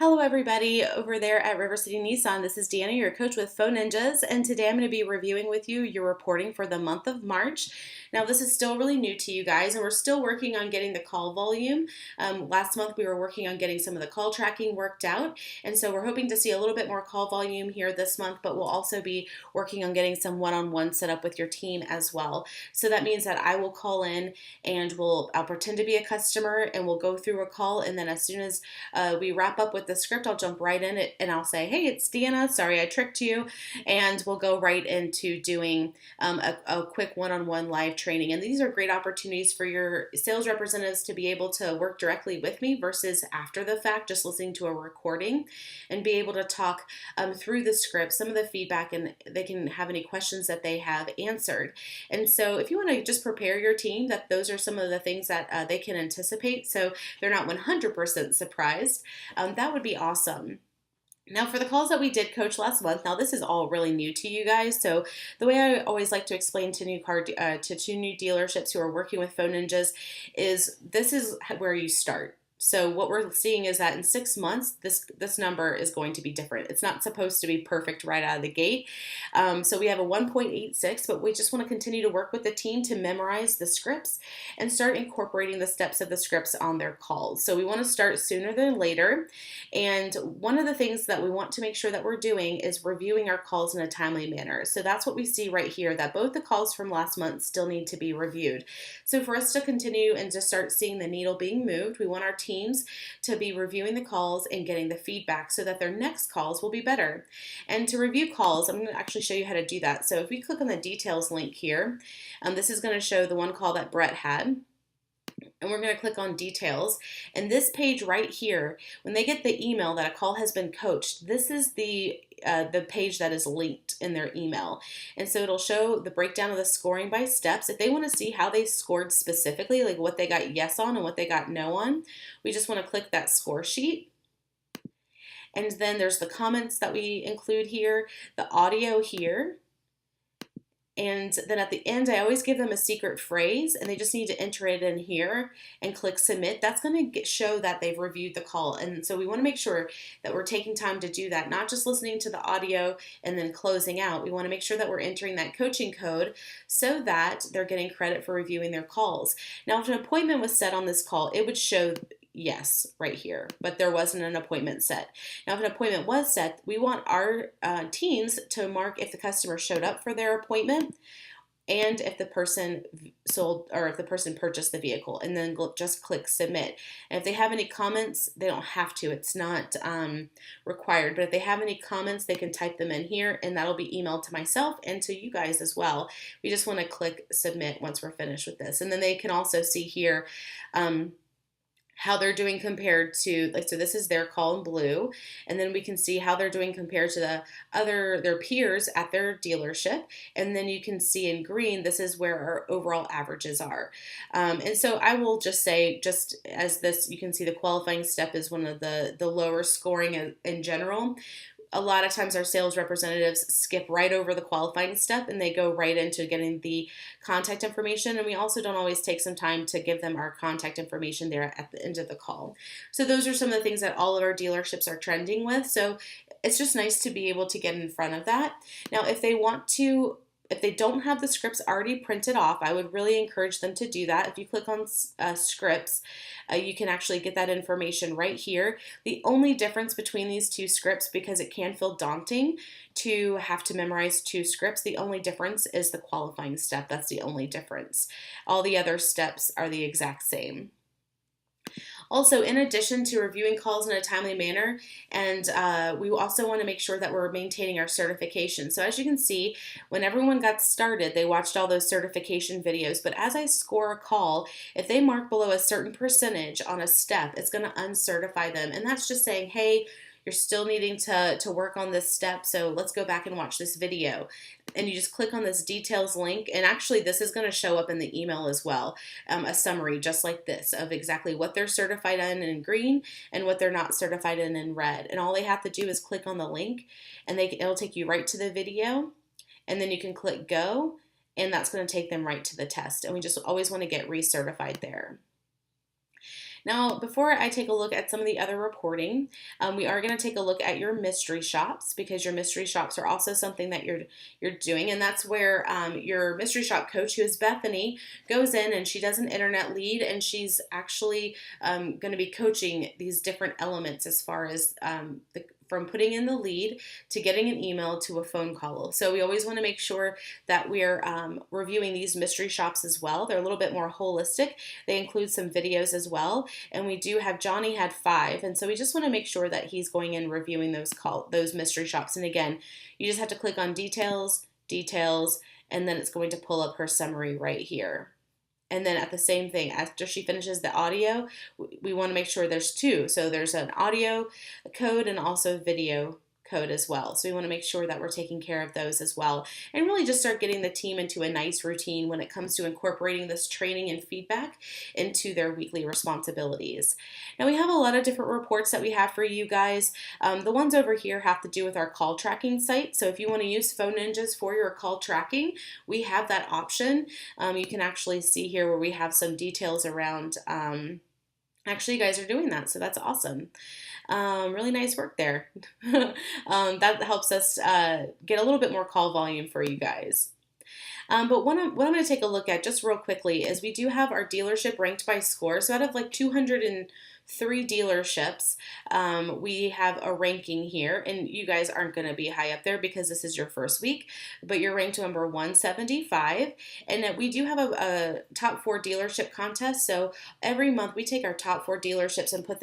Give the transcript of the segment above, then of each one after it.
Hello everybody over there at River City Nissan. This is Deanna, your coach with Phone Ninjas, and today I'm going to be reviewing with you your reporting for the month of March. Now this is still really new to you guys, and we're still working on getting the call volume. Last month we were working on getting some of the call tracking worked out, and so we're hoping to see a little bit more call volume here this month, but we'll also be working on getting some one-on-one set up with your team as well. So that means that I will call in and I'll pretend to be a customer and we'll go through a call, and then as soon as we wrap up with the script, I'll jump right in it and I'll say, hey, it's Deanna, sorry I tricked you, and we'll go right into doing a quick one-on-one live training. And these are great opportunities for your sales representatives to be able to work directly with me versus after the fact, just listening to a recording, and be able to talk through the script, some of the feedback, and they can have any questions that they have answered. And so if you want to just prepare your team that those are some of the things that they can anticipate so they're not 100% surprised, that would be awesome. Now for the calls that we did coach last month, now this is all really new to you guys, so the way I always like to explain to new dealerships who are working with Phone Ninjas is this is where you start. So what we're seeing is that in 6 months, this number is going to be different. It's not supposed to be perfect right out of the gate. So we have a 1.86, but we just want to continue to work with the team to memorize the scripts and start incorporating the steps of the scripts on their calls. So we want to start sooner than later. And one of the things that we want to make sure that we're doing is reviewing our calls in a timely manner. So that's what we see right here, that both the calls from last month still need to be reviewed. So for us to continue and to start seeing the needle being moved, we want our teams to be reviewing the calls and getting the feedback so that their next calls will be better. And to review calls, I'm going to actually show you how to do that. So if we click on the details link here, this is going to show the one call that Brett had. And we're going to click on details, and this page right here, when they get the email that a call has been coached, this is the page that is linked in their email. And so it'll show the breakdown of the scoring by steps. If they want to see how they scored specifically, like what they got yes on and what they got no on, we just want to click that score sheet. And then there's the comments that we include here, the audio here. And then at the end, I always give them a secret phrase, and they just need to enter it in here and click submit. That's going to show that they've reviewed the call. And so we want to make sure that we're taking time to do that, not just listening to the audio and then closing out. We want to make sure that we're entering that coaching code so that they're getting credit for reviewing their calls. Now, if an appointment was set on this call, it would show yes right here, but there wasn't an appointment set. Now if an appointment was set, we want our teams to mark if the customer showed up for their appointment and if the person sold or if the person purchased the vehicle, and then just click submit. And if they have any comments, they don't have to, it's not required, but if they have any comments, they can type them in here and that'll be emailed to myself and to you guys as well. We just want to click submit once we're finished with this. And then they can also see here how they're doing compared to, like, so this is their call in blue, and then we can see how they're doing compared to their peers at their dealership, and then you can see in green, this is where our overall averages are. And so I will just say, just as this, you can see the qualifying step is one of the lower scoring in general. A lot of times our sales representatives skip right over the qualifying step and they go right into getting the contact information. And we also don't always take some time to give them our contact information there at the end of the call. So those are some of the things that all of our dealerships are trending with. So it's just nice to be able to get in front of that. Now, if they don't have the scripts already printed off, I would really encourage them to do that. If you click on scripts, you can actually get that information right here. The only difference between these two scripts, because it can feel daunting to have to memorize two scripts, the only difference is the qualifying step. That's the only difference. All the other steps are the exact same. Also, in addition to reviewing calls in a timely manner, and we also want to make sure that we're maintaining our certification. So as you can see, when everyone got started, they watched all those certification videos. But as I score a call, if they mark below a certain percentage on a step, it's going to uncertify them. And that's just saying, hey, you're still needing to work on this step, so let's go back and watch this video. And you just click on this details link, and actually this is going to show up in the email as well, a summary just like this of exactly what they're certified in green and what they're not certified in red. And all they have to do is click on the link, and it'll take you right to the video, and then you can click go, and that's going to take them right to the test. And we just always want to get recertified there. Now, before I take a look at some of the other reporting, we are going to take a look at your mystery shops, because your mystery shops are also something that you're doing, and that's where your mystery shop coach, who is Bethany, goes in and she does an internet lead, and she's actually going to be coaching these different elements as far as from putting in the lead to getting an email to a phone call. So we always want to make sure that we're reviewing these mystery shops as well. They're a little bit more holistic. They include some videos as well. And we do have, Johnny had 5. And so we just want to make sure that he's going in reviewing those mystery shops. And again, you just have to click on details, and then it's going to pull up her summary right here. And then at the same thing, after she finishes the audio, we want to make sure there's 2. So there's an audio code and also video code as well. So we want to make sure that we're taking care of those as well, and really just start getting the team into a nice routine when it comes to incorporating this training and feedback into their weekly responsibilities. Now, we have a lot of different reports that we have for you guys. The ones over here have to do with our call tracking site. So if you want to use Phone Ninjas for your call tracking, we have that option. You can actually see here where we have some details around actually, you guys are doing that, so that's awesome. Really nice work there. That helps us get a little bit more call volume for you guys. But what I'm going to take a look at just real quickly is we do have our dealership ranked by score. So out of like 203 dealerships, we have a ranking here, and you guys aren't going to be high up there because this is your first week, but you're ranked number 175. And we do have a top 4 dealership contest. So every month we take our top 4 dealerships and put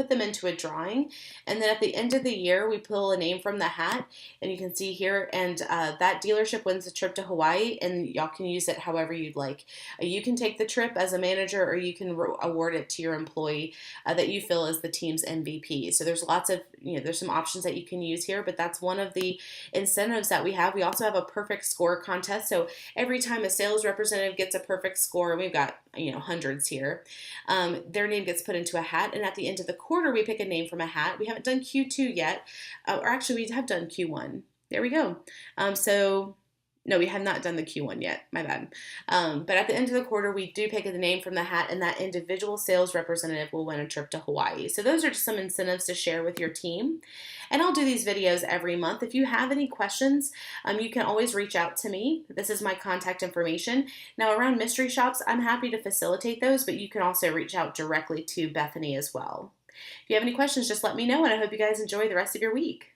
them into a drawing, and then at the end of the year we pull a name from the hat, and you can see here, and that dealership wins a trip to Hawaii, and y'all can use it however you'd like. You can take the trip as a manager, or you can award it to your employee that you feel is the team's MVP. So there's lots of, there's some options that you can use here, but that's one of the incentives that we have. We also have a perfect score contest. So every time a sales representative gets a perfect score, and we've got, hundreds here, their name gets put into a hat. And at the end of the quarter, we pick a name from a hat. We haven't done Q2 yet, or actually we have done Q1. There we go. No, we have not done the Q1 yet. My bad. But at the end of the quarter, we do pick the name from the hat, and that individual sales representative will win a trip to Hawaii. So those are just some incentives to share with your team. And I'll do these videos every month. If you have any questions, you can always reach out to me. This is my contact information. Now, around mystery shops, I'm happy to facilitate those, but you can also reach out directly to Bethany as well. If you have any questions, just let me know, and I hope you guys enjoy the rest of your week.